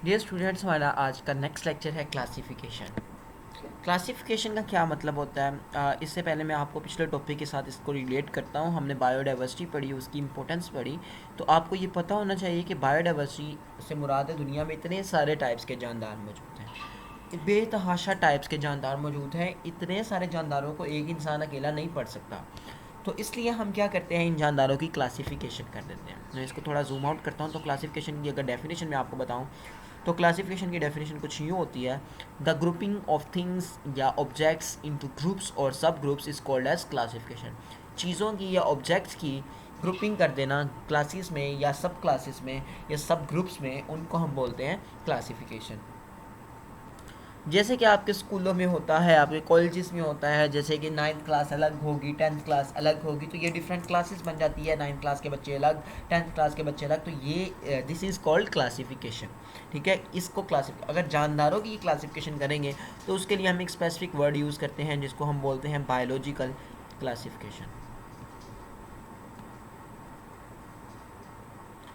Dear students, हमारा आज का नेक्स्ट लेक्चर है क्लासिफिकेशन। क्लासिफिकेशन का क्या मतलब होता है? इससे पहले मैं आपको पिछले टॉपिक के साथ इसको रिलेट करता हूँ। हमने बायोडाइवर्सिटी पढ़ी, उसकी इंपॉर्टेंस पढ़ी। तो आपको ये पता होना चाहिए कि बायोडाइवर्सिटी से मुराद है दुनिया में इतने सारे टाइप्स के जानदार मौजूद हैं, बेतहाशा टाइप्स के जानदार मौजूद हैं। इतने सारे जानदारों को एक इंसान अकेला नहीं पढ़ सकता। तो इसलिए हम क्या करते हैं, इन जानदारों की क्लासिफिकेशन कर देते हैं। मैं इसको थोड़ा जूम आउट करता हूँ। तो क्लासिफिकेशन की अगर डेफिनेशन मैं आपको बताऊँ तो क्लासिफिकेशन की डेफिनेशन कुछ यूँ होती है: द ग्रुपिंग ऑफ थिंग्स या ऑब्जेक्ट्स इनटू ग्रुप्स और subgroups is called as classification. चीज़ों की या ऑब्जेक्ट्स की ग्रुपिंग कर देना क्लासेस में या सब क्लासेस में या सब ग्रुप्स में, उनको हम बोलते हैं क्लासिफिकेशन। जैसे कि आपके स्कूलों में होता है, आपके कॉलेजेस में होता है, जैसे कि नाइन्थ क्लास अलग होगी, टेंथ क्लास अलग होगी, तो ये डिफरेंट क्लासेस बन जाती है। नाइन्थ क्लास के बच्चे अलग, टेंथ क्लास के बच्चे अलग। तो ये दिस इज़ कॉल्ड क्लासिफिकेशन। ठीक है, इसको अगर जानदारों की क्लासिफिकेशन करेंगे तो उसके लिए हम एक स्पेसिफिक वर्ड यूज़ करते हैं जिसको हम बोलते हैं बायोलॉजिकल क्लासिफिकेशन।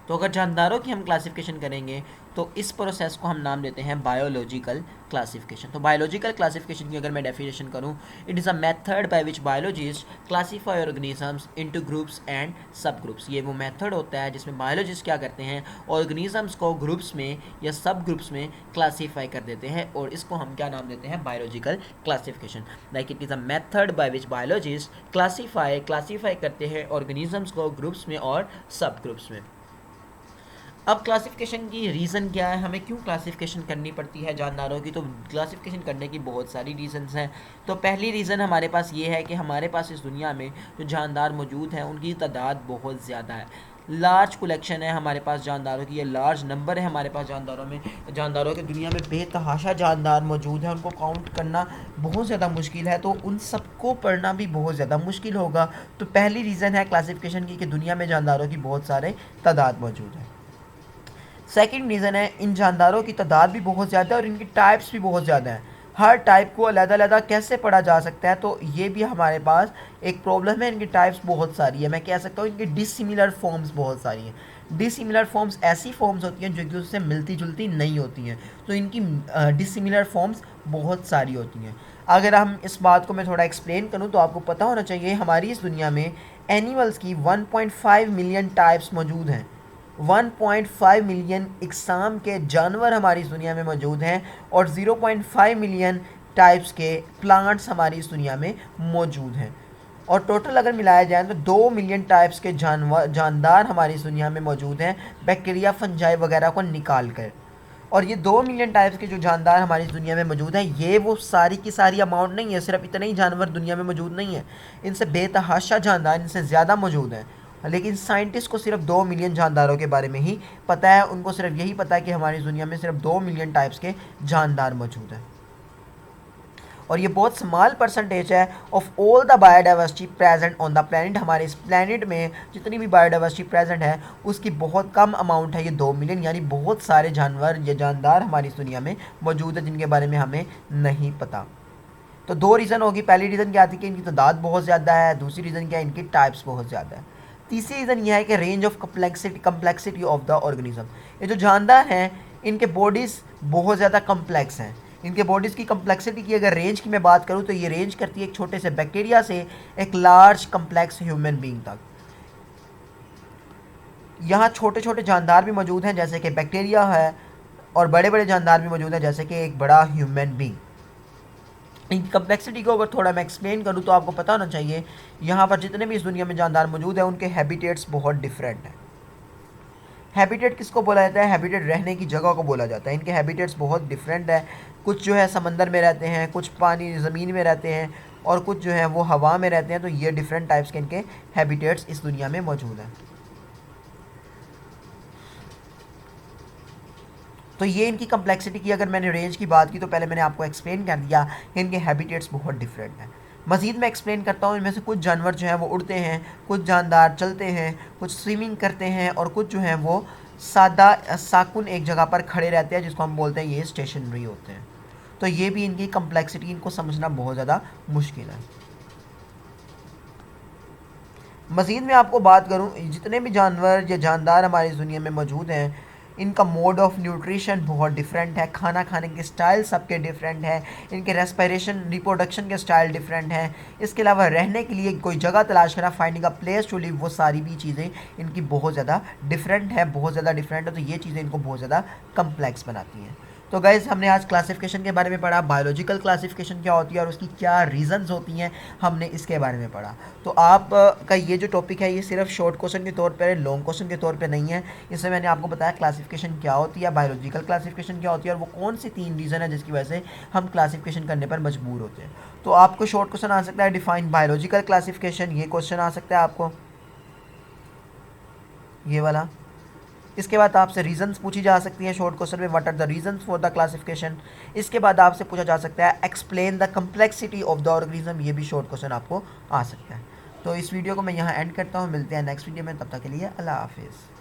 तो अगर जानदारों की हम क्लासिफिकेशन करेंगे तो इस प्रोसेस को हम नाम देते हैं बायोलॉजिकल क्लासिफिकेशन। तो बायोलॉजिकल क्लासिफिकेशन की अगर मैं डेफिनेशन करूं, it is a method by which biologist classify organisms into groups and सब ग्रुप्स। ये वो मेथड होता है जिसमें बायोलॉजिस्ट क्या करते हैं, ऑर्गेनिजम्स को ग्रुप्स में या सब ग्रुप्स में क्लासीफाई कर देते हैं, और इसको हम क्या नाम देते हैं, biological classification. Like it is a method by which biologist classify करते हैं ऑर्गेनिजम्स को ग्रुप्स में और सब ग्रुप्स में। अब क्लासिफिकेशन की रीज़न क्या है, हमें क्यों क्लासिफिकेशन करनी पड़ती है जानदारों की? तो क्लासिफिकेशन करने की बहुत सारी रीज़न्स हैं। तो पहली रीज़न हमारे पास ये है कि हमारे पास इस दुनिया में जो जानदार मौजूद हैं उनकी तादाद बहुत ज़्यादा है। लार्ज कलेक्शन है हमारे पास जानदारों की, ये लार्ज नंबर है हमारे पास जानदारों में। जानदारों की दुनिया में बेतहाशा जानदार मौजूद है, उनको काउंट करना बहुत ज़्यादा मुश्किल है, तो उन सबको पढ़ना भी बहुत ज़्यादा मुश्किल होगा। तो पहली रीज़न है क्लासिफिकेशन की कि दुनिया में जानदारों की बहुत सारे तादाद मौजूद है। सेकंड रीज़न है, इन जानदारों की तादाद भी बहुत ज़्यादा है और इनकी टाइप्स भी बहुत ज़्यादा हैं। हर टाइप को अलग-अलग कैसे पढ़ा जा सकता है, तो ये भी हमारे पास एक प्रॉब्लम है। इनकी टाइप्स बहुत सारी है, मैं कह सकता हूँ इनकी डिसिमिलर फॉर्म्स बहुत सारी हैं। डिसिमिलर फॉर्म्स ऐसी फॉर्म्स होती हैं जो कि उससे मिलती जुलती नहीं होती हैं, तो इनकी डिसिमिलर फॉर्म्स बहुत सारी होती हैं। अगर हम इस बात को मैं थोड़ा एक्सप्लेन करूँ तो आपको पता होना चाहिए हमारी इस दुनिया में एनिमल्स की 1.5 मिलियन टाइप्स मौजूद हैं। 1.5 मिलियन इकसाम के जानवर हमारी इस दुनिया में मौजूद हैं और 0.5 मिलियन टाइप्स के प्लांट्स हमारी इस दुनिया में मौजूद हैं। और टोटल अगर मिलाया जाए तो 2 मिलियन टाइप्स के जानदार हमारी इस दुनिया में मौजूद हैं, बैक्टीरिया फंजाई वगैरह को निकाल कर। और ये 2 मिलियन टाइप्स के जो जानदार हमारी इस दुनिया में मौजूद हैं, ये वो सारी की सारी अमाउंट नहीं है, सिर्फ इतने ही जानवर दुनिया में मौजूद नहीं है। इनसे बेतहाशा जानदार, इनसे ज़्यादा मौजूद हैं। लेकिन साइंटिस्ट को सिर्फ 2 मिलियन जानदारों के बारे में ही पता है। उनको सिर्फ यही पता है कि हमारी दुनिया में सिर्फ 2 मिलियन टाइप्स के जानदार मौजूद हैं। और ये बहुत स्मॉल परसेंटेज है of all the biodiversity present on the planet. हमारे इस प्लेनेट में जितनी भी बायोडाइवर्सिटी प्रेजेंट है उसकी बहुत कम अमाउंट है, ये 2 मिलियन, यानी बहुत सारे जानवर या जानदार हमारी इस दुनिया में मौजूद है जिनके बारे में हमें नहीं पता। तो दो रीज़न होगी। पहली रीज़न क्या थी कि इनकी तादाद बहुत ज़्यादा है, दूसरी रीज़न क्या है, इनकी टाइप्स बहुत ज़्यादा है। तीसरी रीज़न यह है कि range of complexity of the organism. ये जो जानदार हैं इनके बॉडीज़ बहुत ज़्यादा कम्प्लेक्स हैं। इनके बॉडीज़ की कम्प्लेक्सिटी की अगर रेंज की मैं बात करूँ तो ये रेंज करती है एक छोटे से बैक्टीरिया से एक लार्ज कम्प्लेक्स ह्यूमन बींग तक। यहाँ छोटे छोटे जानदार भी मौजूद हैं जैसे कि बैक्टीरिया है, और बड़े बड़े जानदार भी मौजूद हैं जैसे कि एक बड़ा ह्यूमन बींग। इन कम्प्लेक्सिटी को अगर थोड़ा मैं एक्सप्लेन करूँ तो आपको पता होना चाहिए यहाँ पर जितने भी इस दुनिया में जानदार मौजूद हैं उनके हैबिटेट्स बहुत डिफरेंट हैं। हैबिटेट किसको बोला जाता है? हैबिटेट रहने की जगह को बोला जाता है। इनके हैबिटेट्स बहुत डिफरेंट है। कुछ जो है समंदर में रहते हैं, कुछ पानी ज़मीन में रहते हैं, और कुछ जो है वो हवा में रहते हैं। तो ये डिफरेंट टाइप्स के इनके हैबिटेट्स इस दुनिया में मौजूद हैं। तो ये इनकी कम्प्लेक्सिटी की अगर मैंने रेंज की बात की तो पहले मैंने आपको एक्सप्लेन कर दिया कि इनके हैबिटेट्स बहुत डिफरेंट हैं। मज़ीद मैं एक्सप्लेन करता हूँ। इनमें से कुछ जानवर जो हैं वो उड़ते हैं, कुछ जानदार चलते हैं, कुछ स्विमिंग करते हैं, और कुछ जो हैं वो सादा साकुन एक जगह पर खड़े रहते हैं जिसको हम बोलते हैं ये स्टेशनरी होते हैं। तो ये भी इनकी कम्प्लेक्सिटी, इनको समझना बहुत ज़्यादा मुश्किल है। मज़ीद मैं आपको बात करूँ, जितने भी जानवर या जानदार हमारी इस दुनिया में मौजूद हैं इनका मोड ऑफ न्यूट्रिशन बहुत डिफरेंट है, खाना खाने के स्टाइल सबके डिफरेंट है, इनके रेस्पिरेशन रिप्रोडक्शन के स्टाइल डिफरेंट है। इसके अलावा रहने के लिए कोई जगह तलाश करना, finding a place to live, वो सारी भी चीज़ें इनकी बहुत ज़्यादा डिफरेंट है, बहुत ज़्यादा डिफरेंट है। तो ये चीज़ें इनको बहुत ज़्यादा कम्प्लेक्स बनाती हैं। तो गाइज़ हमने आज क्लासिफिकेशन के बारे में पढ़ा, बायोलॉजिकल क्लासिफिकेशन क्या होती है और उसकी क्या रीजंस होती हैं, हमने इसके बारे में पढ़ा। तो आप का ये जो टॉपिक है ये सिर्फ शॉर्ट क्वेश्चन के तौर पर, लॉन्ग क्वेश्चन के तौर पे नहीं है। इसमें मैंने आपको बताया क्लासिफिकेशन क्या होती है, बायोलॉजिकल क्लासिफिकेशन क्या होती है और वो कौन सी 3 रीज़न है जिसकी वजह से हम क्लासिफिकेशन करने पर मजबूर होते हैं। तो आपको शॉर्ट क्वेश्चन आ सकता है डिफाइन बायोलॉजिकल क्लासिफिकेशन, ये क्वेश्चन आ सकता है आपको, ये वाला। इसके बाद आपसे रीजंस पूछी जा सकती हैं शॉर्ट क्वेश्चन में, what are the reasons for the classification. इसके बाद आपसे पूछा जा सकता है explain the complexity of the organism, ये भी शॉर्ट क्वेश्चन आपको आ सकता है। तो इस वीडियो को मैं यहाँ एंड करता हूँ, मिलते हैं नेक्स्ट वीडियो में, तब तक के लिए अल्लाह हाफिज़।